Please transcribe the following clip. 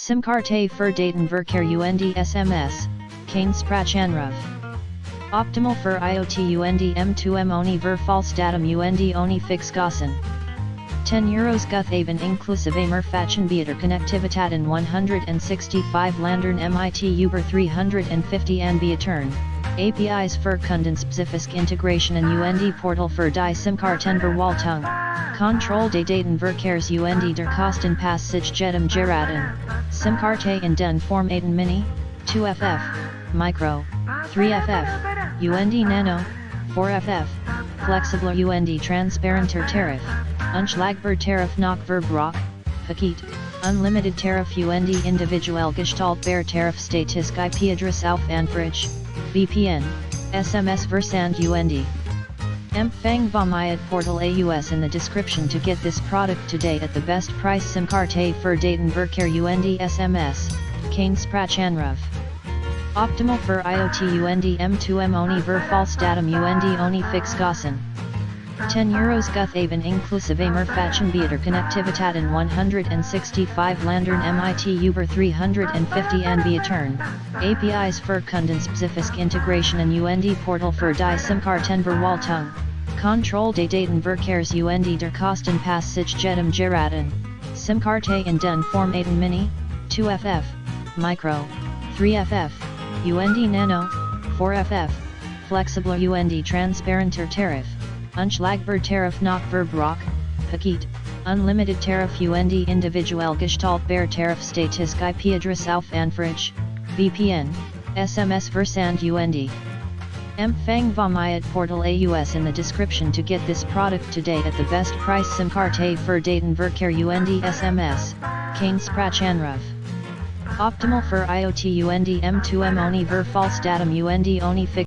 SIM-Karte für Datenverkehr und SMS, kein Sprachanruf. Optimal für IoT und M2M ohne für Falschdatum und ohne Fixkosten. 10 Euros Guthaben inklusive Mehrfachanbieterkonnektivität in 165 Ländern mit über 350 Anbietern, APIs für kundenspezifische Integration und Portal für die SIM-Kartenverwaltung, Control des Datenverkehrs und der Kostenpassage geraten, SIM-Karte in den Formaten Mini, 2FF, Micro, 3FF, und Nano, 4FF, flexibler und transparenter Tarif, unschlagbar Tarif nach Verbrauch, Paket, unlimited Tarif und individuell gestaltbar Tarif Statisk IP-Adress auf Anfrage, VPN, SMS Versand und Empfang vom Portal AUS in the description to get this product today at the best price. SIM-Karte für Datenverkehr und SMS, kein Sprachanruf. Optimal für IoT und M2M ohne für Falschdatum und ohne Fixkosten. 10 Euros Guthaben inklusive Mehrfachanbieterkonnektivität in 165 Ländern mit über 350 Anbietern, APIs für kundenspezifische Integration und Portal für die SIM-Kartenverwaltung, Control des Datenverkehrs und der Kostenpassage geraten, SIM-Karte in den Formaten Mini, 2FF, Micro, 3FF, und Nano, 4FF, flexibler und transparenter Tarif, unschlagbar Tarif nach Verbrauch, Paket, unlimited Tarif und individuell gestaltbar Tarif Statisk IP-Adress auf Anfrage, VPN, SMS Versand und Empfang vom Portal AUS in the description to get this product today at the best price. SIM-Karte für Datenverkehr und SMS, kein Sprachanruf. Optimal für IoT und M2M ohne für Falschdatum und ohne Fix.